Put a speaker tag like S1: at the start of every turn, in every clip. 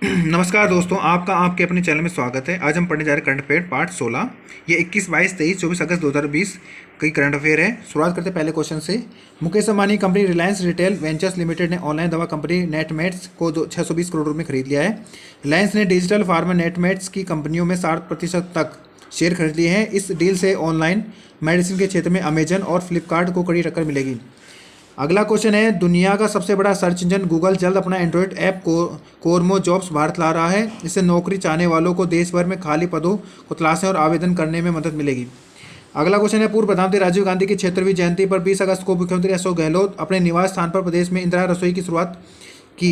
S1: नमस्कार दोस्तों, आपका आपके अपने चैनल में स्वागत है। आज हम पढ़ने जा रहे हैं करंट अफेयर पार्ट 16। ये 21, 22, 23, 24 अगस्त 2020 कई करंट अफेयर है। शुरुआत करते हैं पहले क्वेश्चन से। Mukesh Ambani company Reliance retail ventures limited ने ऑनलाइन दवा कंपनी नेटमेट्स को 620 करोड़ रुपये में खरीद लिया है। रिलायंस ने डिजिटल फार्मा नेटमेट्स की कंपनियों में 60% तक शेयर खरीद लिए हैं। इस डील से ऑनलाइन मेडिसिन के क्षेत्र में अमेजन और फ्लिपकार्ट को कड़ी टक्कर मिलेगी। अगला क्वेश्चन है, दुनिया का सबसे बड़ा सर्च इंजन गूगल जल्द अपना एंड्रॉयड ऐप कोरमो जॉब्स भारत ला रहा है। इससे नौकरी चाहने वालों को देश भर में खाली पदों को तलाशने और आवेदन करने में मदद मिलेगी। अगला क्वेश्चन है, पूर्व प्रधानमंत्री राजीव गांधी की 76वीं जयंती पर 20 अगस्त को मुख्यमंत्री अशोक गहलोत अपने निवास स्थान पर प्रदेश में इंदिरा रसोई की शुरुआत की।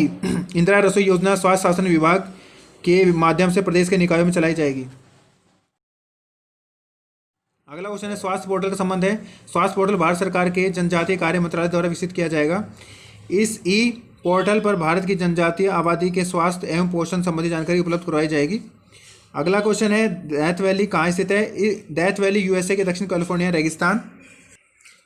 S1: इंदिरा रसोई योजना स्वास्थ्य शासन विभाग के माध्यम से प्रदेश के निकायों में चलाई जाएगी। अगला क्वेश्चन है, स्वास्थ्य पोर्टल का संबंध है। स्वास्थ्य पोर्टल भारत सरकार के जनजातीय कार्य मंत्रालय द्वारा विकसित किया जाएगा। इस ई पोर्टल पर भारत की जनजातीय आबादी के स्वास्थ्य एवं पोषण संबंधी जानकारी उपलब्ध करवाई जाएगी। अगला क्वेश्चन है, डेथ वैली कहाँ स्थित है। डेथ वैली यूएसए के दक्षिण कैलिफोर्निया रेगिस्तान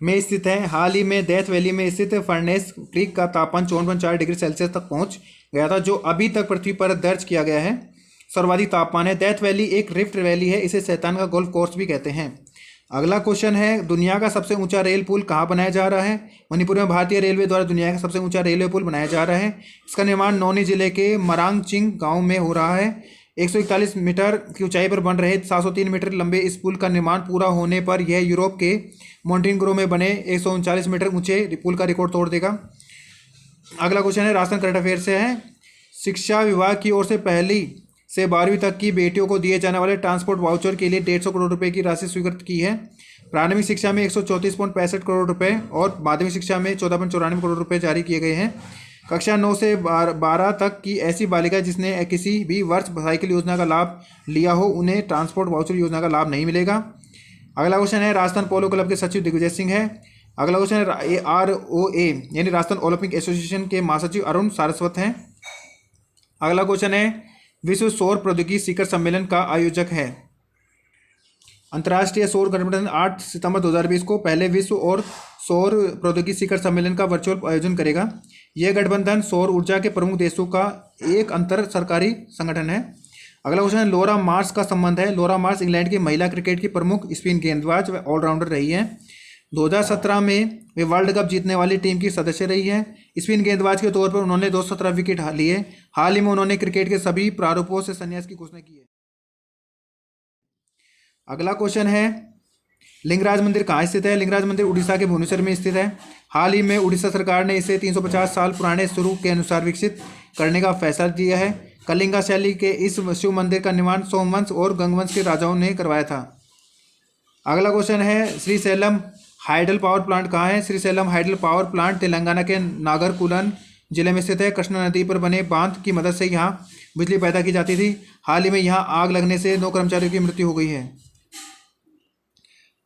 S1: में स्थित है। हाल ही में डेथ वैली में स्थित फर्नेस क्रीक का तापमान 54.4 डिग्री सेल्सियस तक पहुंच गया था, जो अभी तक पृथ्वी पर दर्ज किया गया है सर्वाधिक तापमान है। डेथ वैली एक रिफ्ट वैली है, इसे शैतान का गोल्फ कोर्स भी कहते हैं। अगला क्वेश्चन है, दुनिया का सबसे ऊंचा रेल पुल कहाँ बनाया जा रहा है। मणिपुर में भारतीय रेलवे द्वारा दुनिया का सबसे ऊंचा रेलवे पुल बनाया जा रहा है। इसका निर्माण नौनी जिले के मरांगचिंग गांव में हो रहा है। 141 मीटर की ऊंचाई पर बन रहे 703 मीटर लंबे इस पुल का निर्माण पूरा होने पर यह यूरोप के मोंटेनेग्रो में बने 139 मीटर ऊंचे पुल का रिकॉर्ड तोड़ देगा। अगला क्वेश्चन है, राजस्थान करंट अफेयर से है। शिक्षा विभाग की ओर से पहली से 12वीं तक की बेटियों को दिए जाने वाले ट्रांसपोर्ट वाउचर के लिए 150 करोड़ रुपए की राशि स्वीकृत की है। प्राथमिक शिक्षा में 134.65 करोड़ रुपए और माध्यमिक शिक्षा में 14.94 करोड़ रुपए जारी किए गए हैं। कक्षा 9 से 12 तक की ऐसी बालिका जिसने किसी भी वर्ष साइकिल योजना का लाभ लिया हो, उन्हें ट्रांसपोर्ट वाउचर योजना का लाभ नहीं मिलेगा। अगला क्वेश्चन है, राजस्थान पोलो क्लब के सचिव दिग्विजय सिंह है। अगला क्वेश्चन है, ROA यानी राजस्थान ओलंपिक एसोसिएशन के महासचिव अरुण सारस्वत हैं। अगला क्वेश्चन है, विश्व सौर प्रौद्योगिकी शिखर सम्मेलन का आयोजक है। अंतर्राष्ट्रीय सौर गठबंधन 8 सितंबर 2020 को पहले विश्व और सौर प्रौद्योगिकी शिखर सम्मेलन का वर्चुअल आयोजन करेगा। यह गठबंधन सौर ऊर्जा के प्रमुख देशों का एक अंतर सरकारी संगठन है। अगला क्वेश्चन है, लॉरा मार्श का संबंध है। लॉरा मार्श इंग्लैंड की महिला क्रिकेट की प्रमुख स्पिन गेंदबाज व ऑलराउंडर रही है। 2017 में वे वर्ल्ड कप जीतने वाली टीम की सदस्य रही है। स्पिन गेंदबाज के तौर पर उन्होंने 217 विकेट लिए। हाल ही में उन्होंने क्रिकेट के सभी प्रारूपों से संन्यास की घोषणा की है। अगला क्वेश्चन है, लिंगराज मंदिर कहाँ स्थित है। लिंगराज मंदिर उड़ीसा के भुवनेश्वर में स्थित है। हाल ही में उड़ीसा सरकार ने इसे 350 साल पुराने स्वरूप के अनुसार विकसित करने का फैसला दिया है। कलिंगा शैली के इस शिव मंदिर का निर्माण सोमवंश और गंगवंश के राजाओं ने करवाया था। अगला क्वेश्चन है, श्रीशैलम हाइडल पावर प्लांट कहाँ है। Srisailam hydel power plant Telangana के नागरकुलन जिले में स्थित है। कृष्णा नदी पर बने बांध की मदद से यहाँ बिजली पैदा की जाती थी। हाल ही में यहाँ आग लगने से 9 कर्मचारियों की मृत्यु हो गई है।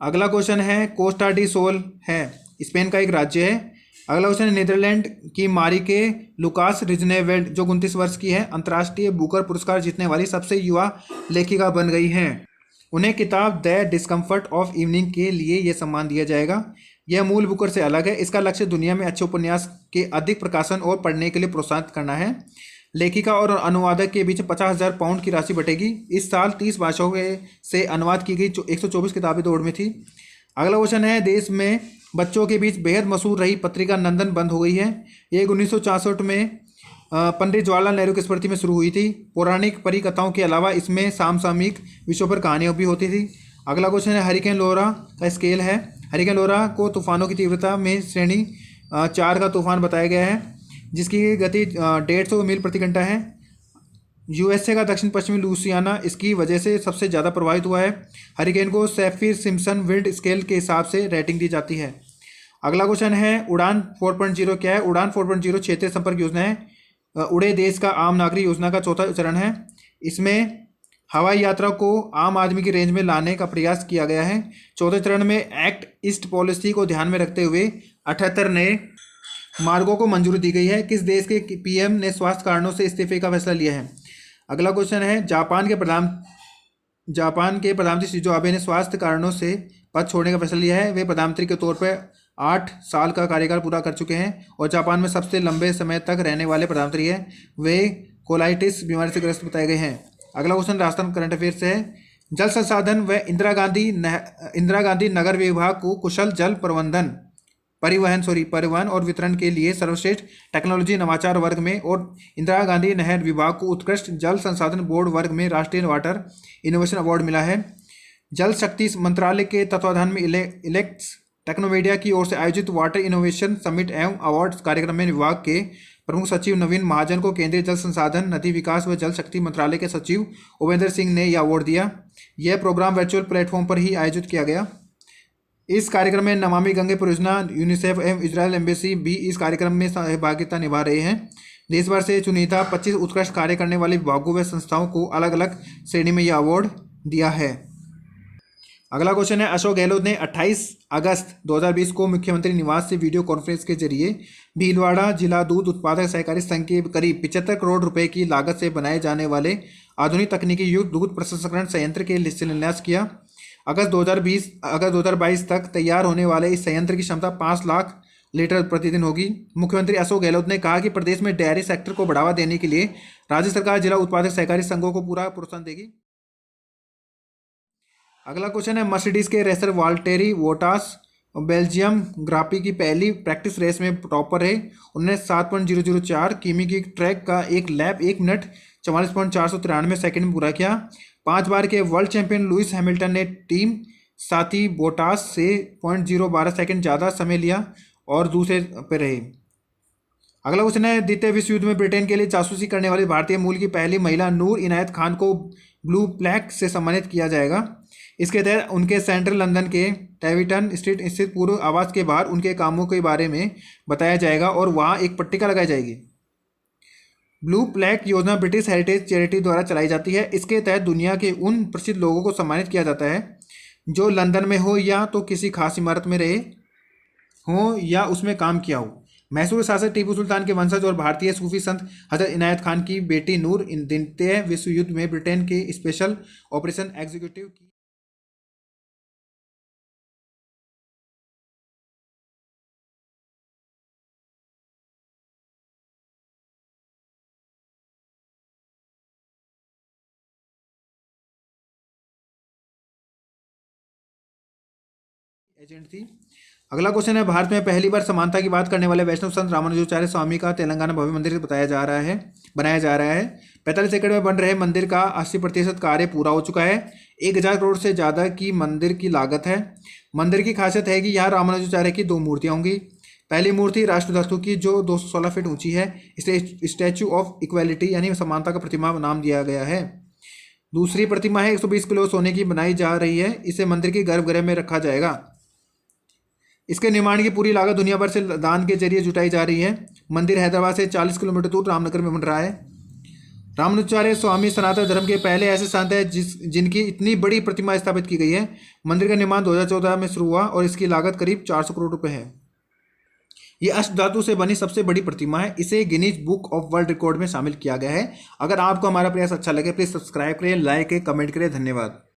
S1: अगला क्वेश्चन है, कोस्टा डी सोल है, स्पेन का एक राज्य है। अगला क्वेश्चन है, नीदरलैंड की मारिके लुकास रिजनेवेल्ड जो 29 वर्ष की है, अंतर्राष्ट्रीय बुकर पुरस्कार जीतने वाली सबसे युवा लेखिका बन गई हैं। उन्हें किताब द डिस्कम्फर्ट ऑफ इवनिंग के लिए यह सम्मान दिया जाएगा। यह मूल बुकर से अलग है। इसका लक्ष्य दुनिया में अच्छे उपन्यास के अधिक प्रकाशन और पढ़ने के लिए प्रोत्साहित करना है। लेखिका और अनुवादक के बीच 50,000 पाउंड की राशि बटेगी। इस साल 30 भाषाओं से अनुवाद की गई 124 किताबें दौड़ में थी। अगला क्वेश्चन है, देश में बच्चों के बीच बेहद मशहूर रही पत्रिका नंदन बंद हो गई है। ये 1964 में पंडित जवाहरलाल नेहरू की स्मृति में शुरू हुई थी। पौराणिक परिकथाओं के अलावा इसमें समसामयिक विषयों पर कहानियाँ भी होती थी। अगला क्वेश्चन है, हरिकेन लोरा का स्केल है। हरिकेन लोरा को तूफानों की तीव्रता में श्रेणी 4 का तूफान बताया गया है, जिसकी गति 150 मील प्रति घंटा है। यूएसए का दक्षिण पश्चिमी लुसियाना इसकी वजह से सबसे ज़्यादा प्रभावित हुआ है। हरिकेन को सैफिर सिम्पसन विंड स्केल के हिसाब से रेटिंग दी जाती है। अगला क्वेश्चन है, उड़ान 4.0 क्या है। उड़ान 4.0 क्षेत्रीय संपर्क योजना है। उड़े देश का आम नागरिक योजना का चौथा चरण है। इसमें हवाई यात्रा को आम आदमी की रेंज में लाने का प्रयास किया गया है। चौथे चरण में एक्ट ईस्ट पॉलिसी को ध्यान में रखते हुए 78 नए मार्गों को मंजूरी दी गई है। किस देश के पीएम ने स्वास्थ्य कारणों से इस्तीफे का फैसला लिया है। अगला क्वेश्चन है, जापान के प्रधानमंत्री शिंजो आबे ने स्वास्थ्य कारणों से पद छोड़ने का फैसला लिया है। वे प्रधानमंत्री के तौर पर 8 साल का कार्यकाल पूरा कर चुके हैं और जापान में सबसे लंबे समय तक रहने वाले प्रधानमंत्री हैं। वे कोलाइटिस बीमारी से ग्रस्त बताए गए हैं। अगला क्वेश्चन राजस्थान करंट अफेयर से है। जल संसाधन व इंदिरा गांधी नगर विभाग को कुशल जल परिवहन और वितरण के लिए सर्वश्रेष्ठ टेक्नोलॉजी नवाचार वर्ग में और इंदिरा गांधी नहर विभाग को उत्कृष्ट जल संसाधन बोर्ड वर्ग में राष्ट्रीय वाटर इनोवेशन अवार्ड मिला है। जल शक्ति मंत्रालय के तत्वाधान में इलेक्ट्स टेक्नोमीडिया की ओर से आयोजित वाटर इनोवेशन समिट एवं अवार्ड कार्यक्रम में विभाग के प्रमुख सचिव नवीन महाजन को केंद्रीय जल संसाधन नदी विकास व जल शक्ति मंत्रालय के सचिव उपेंद्र सिंह ने यह अवार्ड दिया। यह प्रोग्राम वर्चुअल प्लेटफॉर्म पर ही आयोजित किया गया। इस कार्यक्रम में नमामि गंगे परियोजना, यूनिसेफ एवं इजरायल एम्बेसी भी इस कार्यक्रम में सहभागिता निभा रहे हैं। देश भर से चुनिंदा 25 उत्कृष्ट कार्य करने वाले विभागों व संस्थाओं को अलग अलग श्रेणी में यह अवार्ड दिया है। अगला क्वेश्चन है। अशोक गहलोत ने 28 अगस्त 2020 को मुख्यमंत्री निवास से वीडियो कॉन्फ्रेंस के जरिए भीलवाड़ा जिला दूध उत्पादक सहकारी संघ के करीब 75 करोड़ रुपए की लागत से बनाए जाने वाले आधुनिक तकनीकी युक्त दूध प्रसंस्करण संयंत्र के शिलान्यास किया। अगस्त 2022 तक तैयार होने वाले इस संयंत्र की क्षमता 5 लाख लीटर प्रतिदिन होगी। मुख्यमंत्री अशोक गहलोत ने कहा कि प्रदेश में डेयरी सेक्टर को बढ़ावा देने के लिए राज्य सरकार जिला उत्पादक सहकारी संघों को पूरा प्रोत्साहन देगी। अगला क्वेश्चन है। मर्सिडीज के रेसर वाल्टेरी बोटास बेल्जियम ग्रापी की पहली प्रैक्टिस रेस में टॉपर रहे। उन्होंने 7.004 किमी की ट्रैक का एक लैप 1 मिनट 44.493 सेकंड में पूरा किया। 5 बार के वर्ल्ड चैंपियन लुइस हैमिल्टन ने टीम साथी बोटास से 0.012 सेकंड ज़्यादा समय लिया और दूसरे पे रहे। अगला क्वेश्चन है। द्वितीय विश्व युद्ध में ब्रिटेन के लिए जासूसी करने वाली भारतीय मूल की पहली महिला नूर इनायत खान को ब्लू प्लैक से सम्मानित किया जाएगा। इसके तहत उनके सेंट्रल लंदन के टेविटन स्ट्रीट स्थित पूर्व आवास के बाहर उनके कामों के बारे में बताया जाएगा और वहाँ एक पट्टिका लगाई जाएगी। ब्लू प्लैक योजना ब्रिटिश हेरिटेज चैरिटी द्वारा चलाई जाती है। इसके तहत दुनिया के उन प्रसिद्ध लोगों को सम्मानित किया जाता है जो लंदन में हो या तो किसी खास इमारत में रहे हो या उसमें काम किया हो। मैसूर शासक टीपू सुल्तान के वंशज और भारतीय सूफी संत हजरत इनायत खान की बेटी नूर द्वितीय विश्व युद्ध में ब्रिटेन के स्पेशल ऑपरेशन एग्जीक्यूटिव की एजेंट थी। अगला क्वेश्चन है। भारत में पहली बार समानता की बात करने वाले वैष्णव संत रामानुजाचार्य स्वामी का तेलंगाना भव्य मंदिर बनाया जा रहा है। 45 एकड़ में बन रहे मंदिर का 80% कार्य पूरा हो चुका है। 1000 करोड़ से ज़्यादा की मंदिर की लागत है। मंदिर की खासियत है कि यहाँ रामानुजाचार्य की 2 मूर्तियाँ होंगी। पहली मूर्ति राष्ट्रधस्तु की जो 216 फीट ऊंची है, इसे स्टैचू ऑफ इक्वालिटी यानी समानता का प्रतिमा नाम दिया गया है। दूसरी प्रतिमा है 120 किलो सोने की बनाई जा रही है। इसे मंदिर के गर्भगृह में रखा जाएगा। इसके निर्माण की पूरी लागत दुनिया भर से दान के जरिए जुटाई जा रही है। मंदिर हैदराबाद से 40 किलोमीटर दूर रामनगर में बन रहा है। रामानुजाचार्य स्वामी सनातन धर्म के पहले ऐसे संत हैं जिनकी इतनी बड़ी प्रतिमा स्थापित की गई है। मंदिर का निर्माण 2014 में शुरू हुआ और इसकी लागत करीब 400 करोड़ रुपए है। ये अष्ट धातु से बनी सबसे बड़ी प्रतिमा है। इसे Guinness book of world record में शामिल किया गया है। अगर आपको हमारा प्रयास अच्छा लगे प्लीज़ सब्सक्राइब करें, लाइक करें, कमेंट करें। धन्यवाद।